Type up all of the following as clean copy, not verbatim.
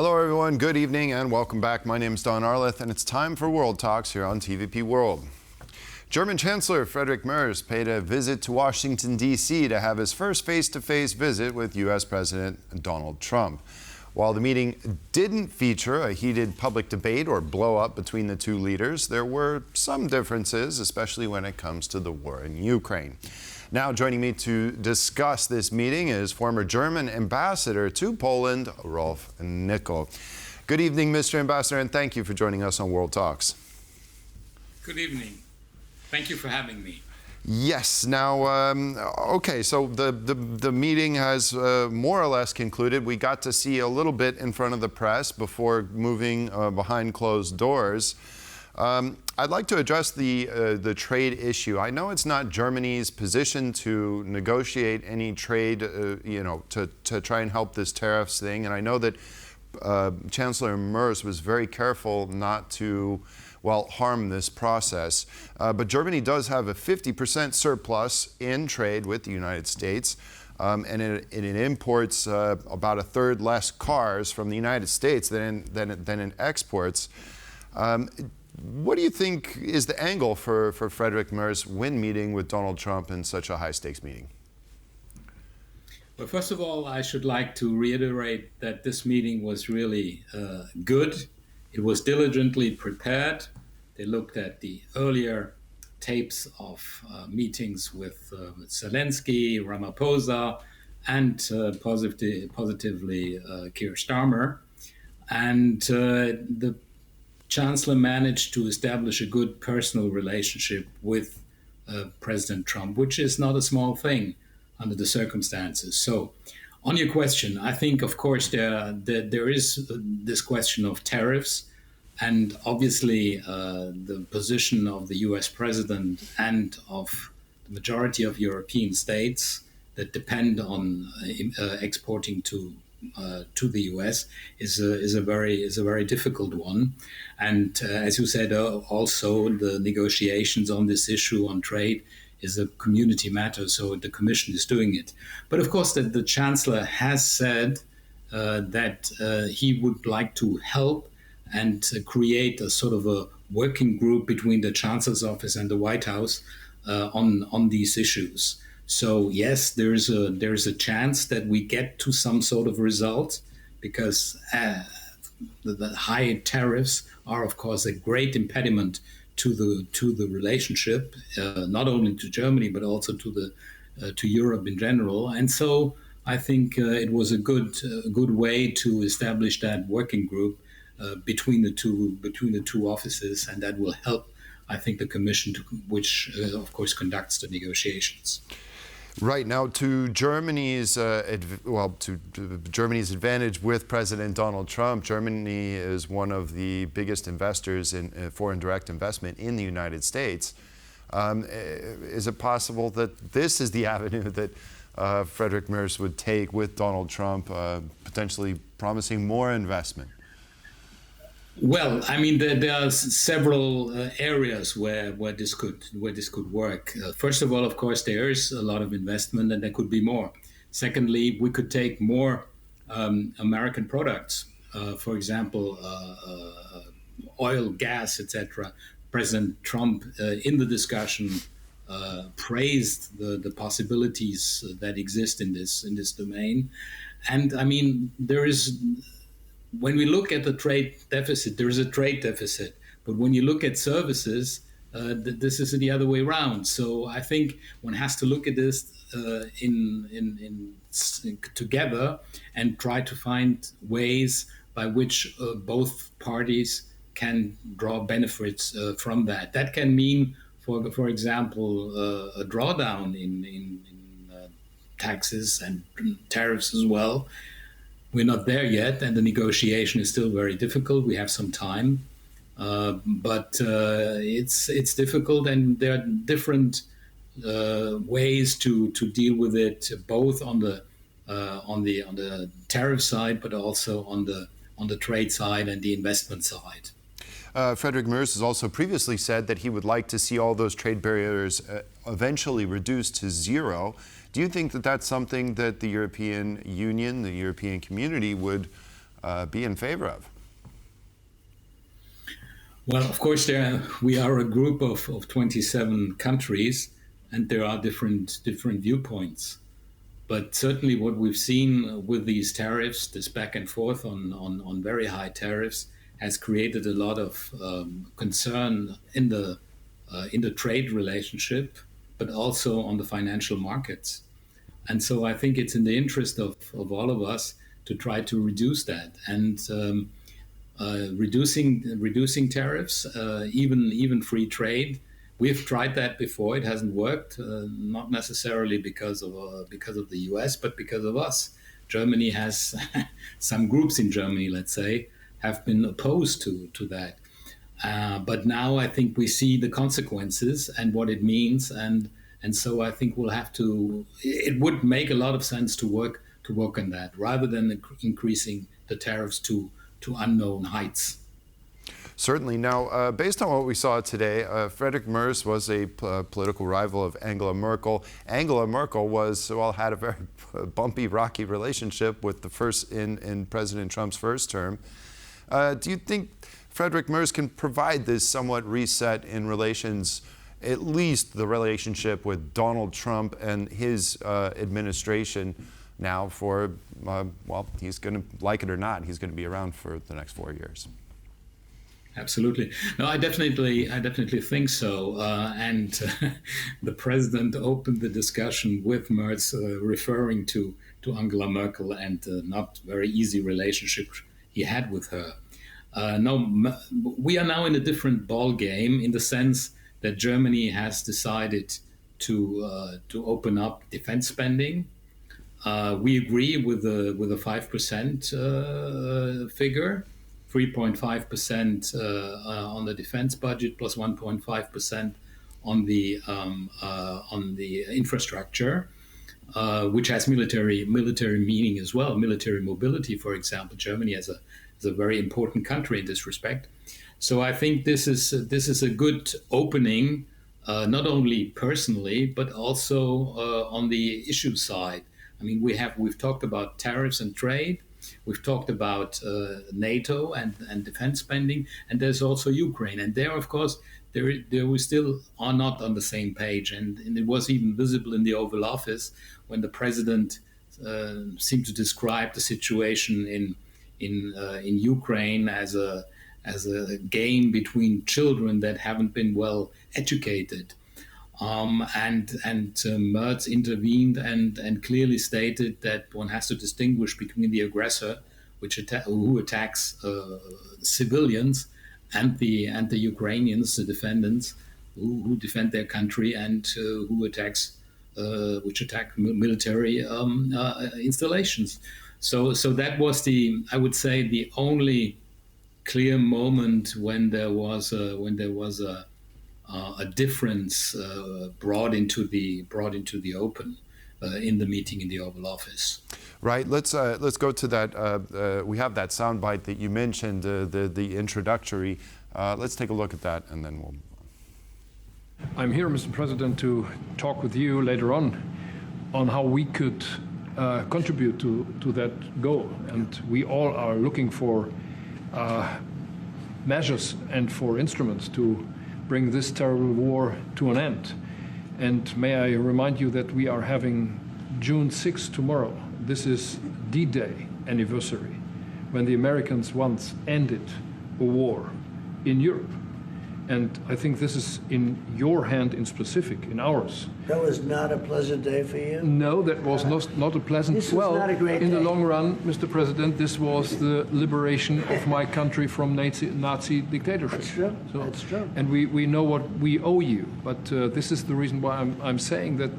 Hello everyone, good evening and welcome back. My name is Don Arleth and it's time for World Talks here on TVP World. German Chancellor Frederich Merz paid a visit to Washington, D.C. to have his first face-to-face visit with U.S. President Donald Trump. While the meeting didn't feature a heated public debate or blow-up between the two leaders, there were some differences, especially when it comes to the war in Ukraine. Now joining me to discuss this meeting is former German ambassador to Poland, Rolf Nikel. Good evening, Mr. Ambassador, and thank you for joining us on World Talks. Good evening. Thank you for having me. Yes. Now, okay, so the meeting has more or less concluded. We got to see a little bit in front of the press before moving behind closed doors. I'd like to address the trade issue. I know it's not Germany's position to negotiate any trade, to try and help this tariffs thing. And I know that Chancellor Merz was very careful not to, well, harm this process. But Germany does have a 50% surplus in trade with the United States. And it imports about a third less cars from the United States than it exports. What do you think is the angle for Frederich Merz when meeting with Donald Trump in such a high-stakes meeting? Well, first of all, I should like to reiterate that this meeting was really good. It was diligently prepared. They looked at the earlier tapes of meetings with Zelensky, Ramaphosa, and positively Keir Starmer. And the Chancellor managed to establish a good personal relationship with President Trump, which is not a small thing under the circumstances. So, on your question, I think, of course, there is this question of tariffs, and obviously the position of the U.S. president and of the majority of European states that depend on exporting to the U.S. is a very difficult one, and as you said, also the negotiations on this issue on trade is a community matter. So the Commission is doing it, but of course the Chancellor has said that he would like to help and create a sort of a working group between the Chancellor's office and the White House on these issues. So yes, there's a chance that we get to some sort of result, because the high tariffs are, of course, a great impediment to the relationship, not only to Germany but also to Europe in general. And so I think it was a good way to establish that working group between the two offices, and that will help, I think, the Commission, which of course conducts the negotiations. Right. Now, to Germany's Germany's advantage with President Donald Trump, Germany is one of the biggest investors in foreign direct investment in the United States. Is it possible that this is the avenue that Frederich Merz would take with Donald Trump, potentially promising more investment? Well, I mean, there are several areas where this could work. First of all, of course, there is a lot of investment, and there could be more. Secondly, we could take more American products, for example, oil, gas, etc. President Trump, in the discussion, praised the possibilities that exist in this domain, and I mean, there is. When we look at the trade deficit, there is a trade deficit. But when you look at services, this is the other way around. So I think one has to look at this together and try to find ways by which both parties can draw benefits from that. That can mean, for example, a drawdown in taxes and tariffs as well. We're not there yet, and the negotiation is still very difficult. We have some time, but it's difficult, and there are different ways to deal with it, both on the tariff side, but also on the trade side and the investment side. Frederich Merz has also previously said that he would like to see all those trade barriers eventually reduced to zero. Do you think that that's something that the European Union, the European community, would be in favor of? Well, of course, we are a group of 27 countries, and there are different viewpoints. But certainly what we've seen with these tariffs, this back and forth on very high tariffs, has created a lot of concern in the trade relationship, but also on the financial markets. And so I think it's in the interest of all of us to try to reduce that. And reducing tariffs, even free trade. We've tried that before. It hasn't worked, not necessarily because of the US, but because of us. Germany has some groups in Germany, let's say, have been opposed to that. But now I think we see the consequences and what it means, and so I think we'll have to. It would make a lot of sense to work on that rather than increasing the tariffs to unknown heights. Certainly. Now, based on what we saw today, Frederich Merz was a political rival of Angela Merkel. Angela Merkel had a very bumpy, rocky relationship with the first in President Trump's first term. Do you think Frederich Merz can provide this somewhat reset in relations, at least the relationship with Donald Trump and his administration now for, well, he's going to, like it or not, he's going to be around for the next 4 years? Absolutely. No, I definitely think so. And the president opened the discussion with Merz, referring to Angela Merkel and the not very easy relationship he had with her. No, we are now in a different ball game in the sense that Germany has decided to open up defense spending. We agree with the 5% figure. 3.5% on the defense budget, plus 1.5% on the infrastructure, which has military meaning as well. Military mobility, for example, Germany is a very important country in this respect. So I think this is a good opening, not only personally but also on the issue side. I mean, we've talked about tariffs and trade. We've talked about NATO and defense spending, and there's also Ukraine. And there, of course, there we still are not on the same page. And it was even visible in the Oval Office when the president seemed to describe the situation in Ukraine as a game between children that haven't been well educated. Merz intervened and clearly stated that one has to distinguish between the aggressor, who attacks civilians, and the Ukrainians, the defendants, who defend their country and which attack military installations. So that was I would say the only clear moment when there was a difference brought into the open in the meeting in the Oval Office. Right. Let's go to that. We have that soundbite that you mentioned, the introductory. Let's take a look at that, and then we'll move on. I'm here, Mr. President, to talk with you later on how we could contribute to that goal. And we all are looking for measures and for instruments to bring this terrible war to an end. And may I remind you that we are having June 6th tomorrow. This is D-Day anniversary, when the Americans once ended a war in Europe. And I think this is in your hand in specific, in ours. That was not a pleasant day for you? No, that was not a pleasant. This was not a great in day. the long run, Mr. President, this was the liberation of my country from Nazi dictatorship. That's true. So, that's true. And we know what we owe you. But this is the reason why I'm saying that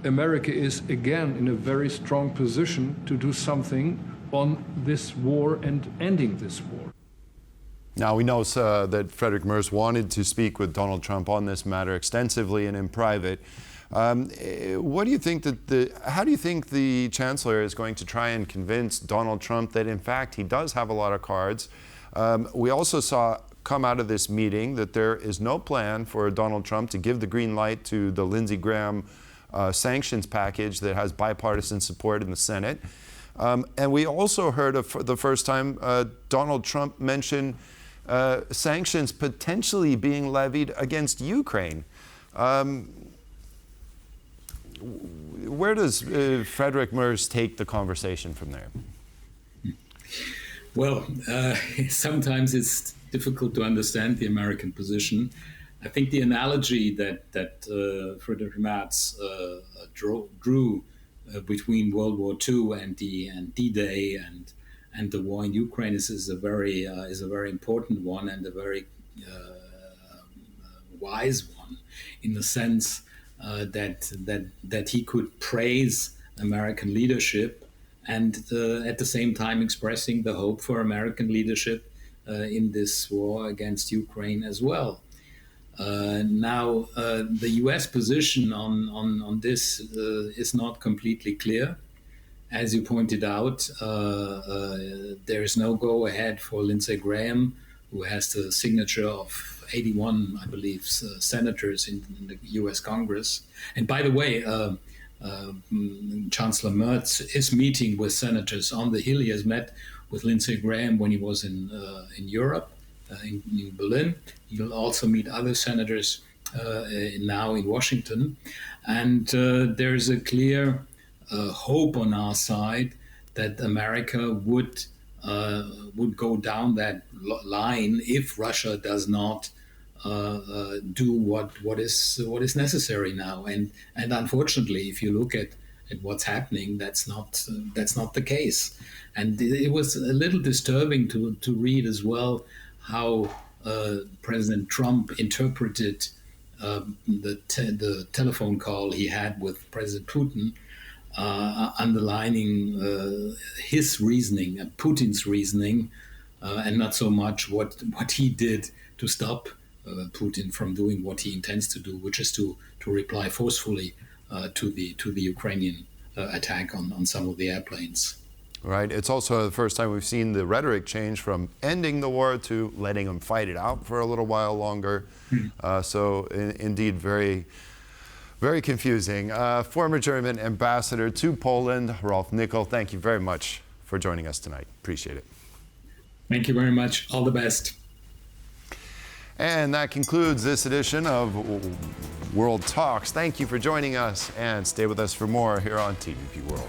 America is again in a very strong position to do something on this war and ending this war. Now, we know that Frederich Merz wanted to speak with Donald Trump on this matter extensively and in private. What do you think how do you think the Chancellor is going to try and convince Donald Trump that, in fact, he does have a lot of cards? We also saw come out of this meeting that there is no plan for Donald Trump to give the green light to the Lindsey Graham sanctions package that has bipartisan support in the Senate. And we also heard for the first time Donald Trump mention sanctions potentially being levied against Ukraine. Where does Frederich Merz take the conversation from there? Well, sometimes it's difficult to understand the American position. I think the analogy that Frederich Merz drew between World War II and D-Day and the war in Ukraine is a very important one, and a very wise one, in the sense that he could praise American leadership and at the same time expressing the hope for American leadership in this war against Ukraine as well. Now, the U.S. position on this is not completely clear. As you pointed out, there is no go-ahead for Lindsey Graham, who has the signature of 81, I believe, senators in the U.S. Congress. And by the way, Chancellor Merz is meeting with senators on the Hill. He has met with Lindsey Graham when he was in Europe, in Berlin. He'll also meet other senators now in Washington. And there is a clear hope on our side that America would go down that line if Russia does not do what is necessary now. And unfortunately, if you look at what's happening, that's not the case. And it was a little disturbing to read as well how President Trump interpreted the telephone call he had with President Putin, underlining his reasoning and Putin's reasoning, and not so much what he did to stop Putin from doing what he intends to do, which is to reply forcefully to the Ukrainian attack on some of the airplanes. Right. It's also the first time we've seen the rhetoric change from ending the war to letting them fight it out for a little while longer. So indeed, very, very confusing. Former German ambassador to Poland, Rolf Nikel, thank you very much for joining us tonight. Appreciate it. Thank you very much. All the best. And that concludes this edition of World Talks. Thank you for joining us, and stay with us for more here on TVP World.